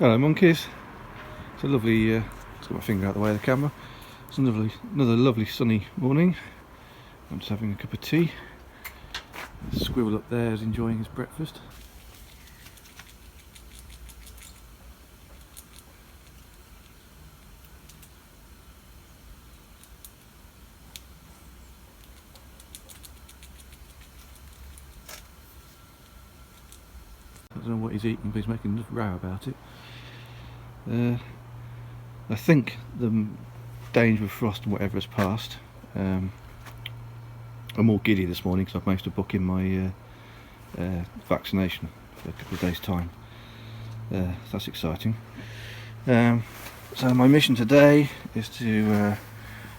Hello monkeys. It's a lovely, let's get my finger out of the way of the camera. It's another lovely sunny morning. I'm just having a cup of tea. The squirrel up there is enjoying his breakfast. I don't know what he's eating, but he's making enough row about it. I think the danger of frost and whatever has passed. I'm more giddy this morning because I've managed to book in my vaccination for a couple of days' time. That's exciting. So my mission today is to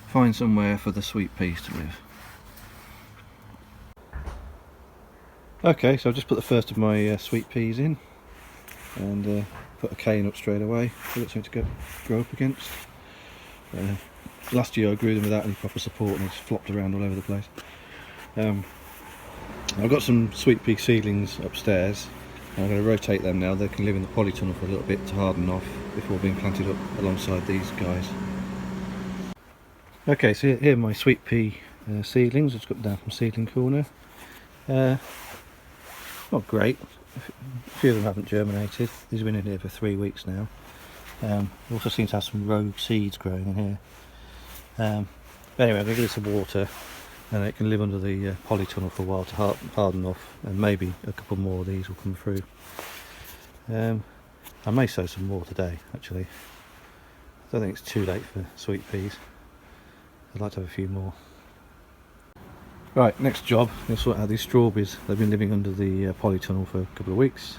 find somewhere for the sweet peas to live. Okay, so I've just put the first of my sweet peas in and put a cane up straight away. I've got something to grow up against. Last year I grew them without any proper support and they just flopped around all over the place. I've got some sweet pea seedlings upstairs. I'm going to rotate them now. They can live in the polytunnel for a little bit to harden off before being planted up alongside these guys. Okay, so here are my sweet pea seedlings. I just got them down from Seedling Corner. Not great. A few of them haven't germinated. These have been in here for 3 weeks now. We also seem to have some rogue seeds growing in here. But anyway, I'm going to give it some water and it can live under the polytunnel for a while to harden off, and maybe a couple more of these will come through. I may sow some more today actually. I don't think it's too late for sweet peas. I'd like to have a few more. Right, next job, I'm going to sort out these strawberries. They've been living under the polytunnel for a couple of weeks.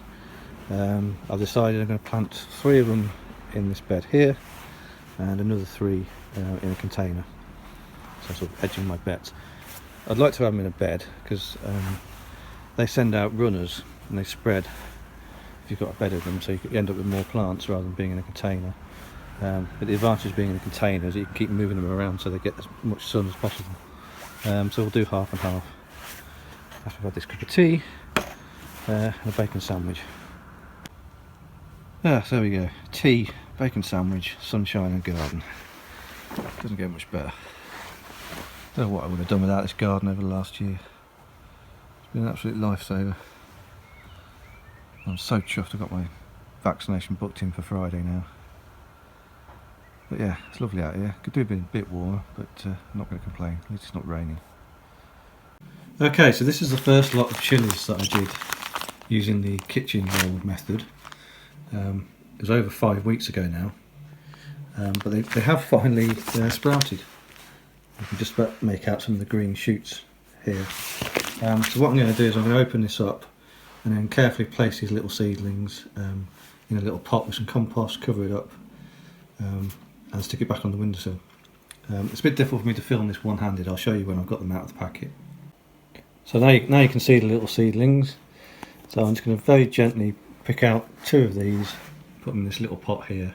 I've decided I'm going to plant 3 of them in this bed here and another 3 in a container. So I'm sort of edging my bets. I'd like to have them in a bed because they send out runners and they spread if you've got a bed of them, so you end up with more plants rather than being in a container. But the advantage of being in a container is you can keep moving them around so they get as much sun as possible. So we'll do half and half. After I've had this cup of tea and a bacon sandwich. So there we go. Tea, bacon sandwich, sunshine and garden. Doesn't get much better. Don't know what I would have done without this garden over the last year. It's been an absolute lifesaver. I'm so chuffed I got my vaccination booked in for Friday now. But yeah, it's lovely out here. Could do be a bit warmer, but I'm not going to complain. At least it's not raining. Okay, so this is the first lot of chilies that I did using the kitchen roll method. It was over 5 weeks ago now, but they have finally sprouted. You can just about make out some of the green shoots here. So what I'm going to do is I'm going to open this up and then carefully place these little seedlings in a little pot with some compost, cover it up, and stick it back on the windowsill. It's a bit difficult for me to film this one-handed. I'll show you when I've got them out of the packet. So now you can see the little seedlings. So I'm just going to very gently pick out 2 of these, put them in this little pot here.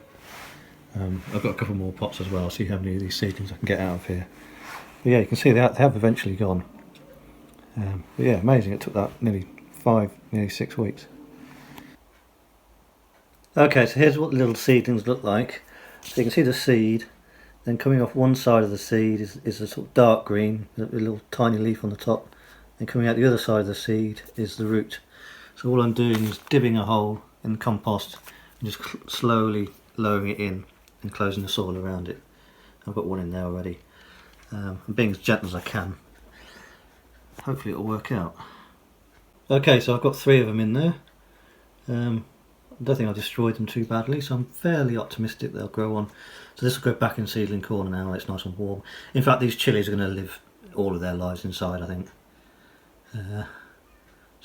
I've got a couple more pots as well, see how many of these seedlings I can get out of here. But yeah, you can see they have eventually gone. But yeah, amazing, it took that nearly 6 weeks. Okay, so here's what the little seedlings look like. So you can see the seed, then coming off one side of the seed is a sort of dark green, a little tiny leaf on the top, and coming out the other side of the seed is the root. So all I'm doing is dibbing a hole in the compost and just slowly lowering it in and closing the soil around it. I've got one in there already. I'm being as gentle as I can. Hopefully it'll work out. Okay, so I've got 3 of them in there. I don't think I destroyed them too badly, so I'm fairly optimistic they'll grow on. So this will go back in Seedling Corner now, it's nice and warm. In fact, these chilies are going to live all of their lives inside, I think. So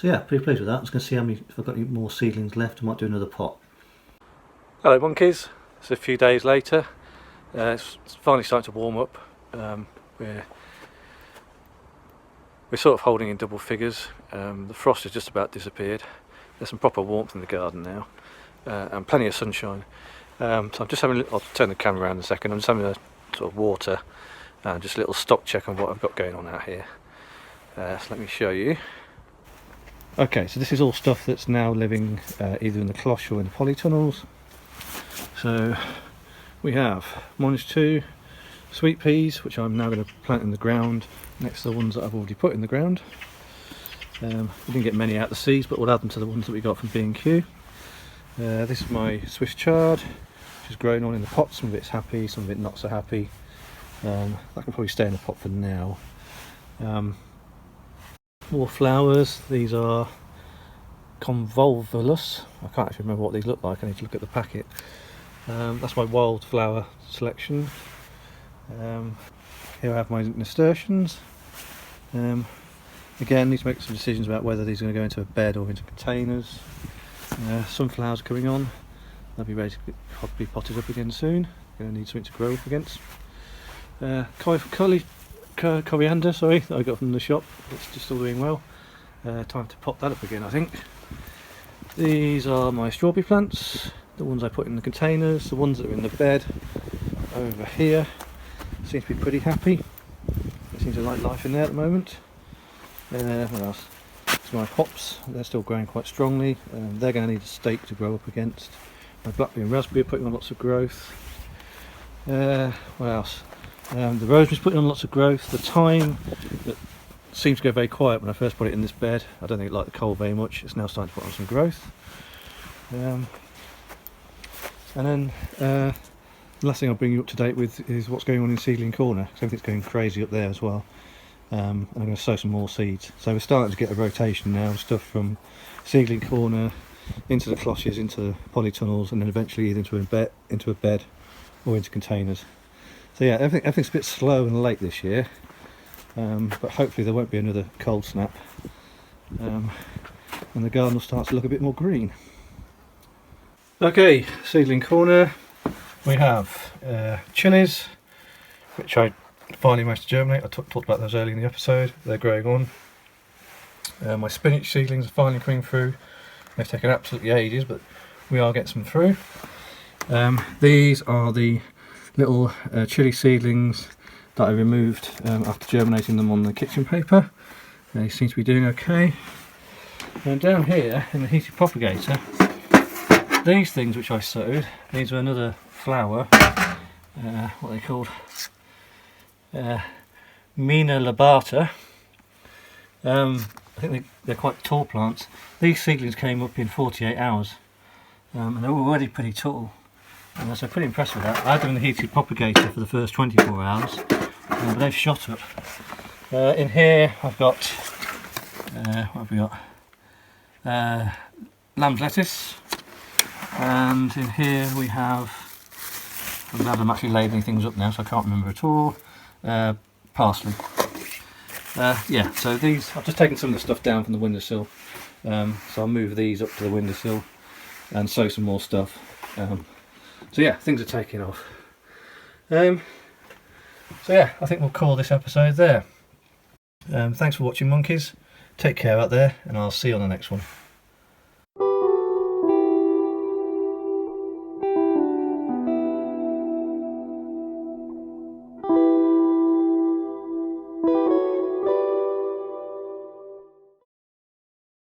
yeah, pretty pleased with that. I'm just going to see if I've got any more seedlings left. I might do another pot. Hello monkeys, it's a few days later. It's finally starting to warm up. We're sort of holding in double figures. The frost has just about disappeared. There's some proper warmth in the garden now, and plenty of sunshine. So I'm just having I'll turn the camera around in a second. I'm just having a sort of water and just a little stock check on what I've got going on out here. So let me show you. Okay, so this is all stuff that's now living either in the cloche or in the polytunnels. So we have -2 sweet peas, which I'm now going to plant in the ground next to the ones that I've already put in the ground. We didn't get many out the seeds, but we'll add them to the ones that we got from B&Q. This is my Swiss chard, which is growing on in the pot. Some of it's happy, some of it not so happy. That can probably stay in the pot for now. More flowers. These are convolvulus. I can't actually remember what these look like. I need to look at the packet. That's my wildflower selection. Here I have my nasturtiums. Again, need to make some decisions about whether these are going to go into a bed or into containers. Some flowers coming on. They'll be ready to be potted up again soon. Going to need something to grow up against. Coriander, sorry, that I got from the shop. It's just still doing well. Time to pot that up again, I think. These are my strawberry plants, the ones I put in the containers. The ones that are in the bed over here seem to be pretty happy. They seem to like life in there at the moment. What else? It's my hops. They're still growing quite strongly. They're going to need a stake to grow up against. My blackberry and raspberry are putting on lots of growth. What else? The rosemary's putting on lots of growth. The thyme that seemed to go very quiet when I first put it in this bed. I don't think it liked the cold very much. It's now starting to put on some growth. And then the last thing I'll bring you up to date with is what's going on in Seedling Corner, because everything's going crazy up there as well. I'm going to sow some more seeds. So we're starting to get a rotation now, stuff from Seedling Corner into the cloches, into the polytunnels, and then eventually either into a bed or into containers. So yeah, everything's a bit slow and late this year, but hopefully there won't be another cold snap, and the garden will start to look a bit more green. Okay, Seedling Corner, we have chilies, which I finally managed to germinate. I talked about those earlier in the episode. They're growing on. My spinach seedlings are finally coming through. They've taken absolutely ages, but we are getting some through. These are the little chilli seedlings that I removed after germinating them on the kitchen paper. They seem to be doing okay. And down here in the heated propagator, these things which I sowed, these are another flower, what are they called? Mina labata. I think they're quite tall plants. These seedlings came up in 48 hours, and they're already pretty tall. So pretty impressed with that. I had them in the heated propagator for the first 24 hours, but they've shot up. In here I've got, what have we got? Lamb's lettuce, and in here we have, I'm glad I'm actually labelling things up now so I can't remember at all, parsley. Yeah, so these, I've just taken some of the stuff down from the windowsill, so I'll move these up to the windowsill and sow some more stuff. So yeah, things are taking off. So yeah, I think we'll call this episode there. Thanks for watching, monkeys. Take care out there, and I'll see you on the next one.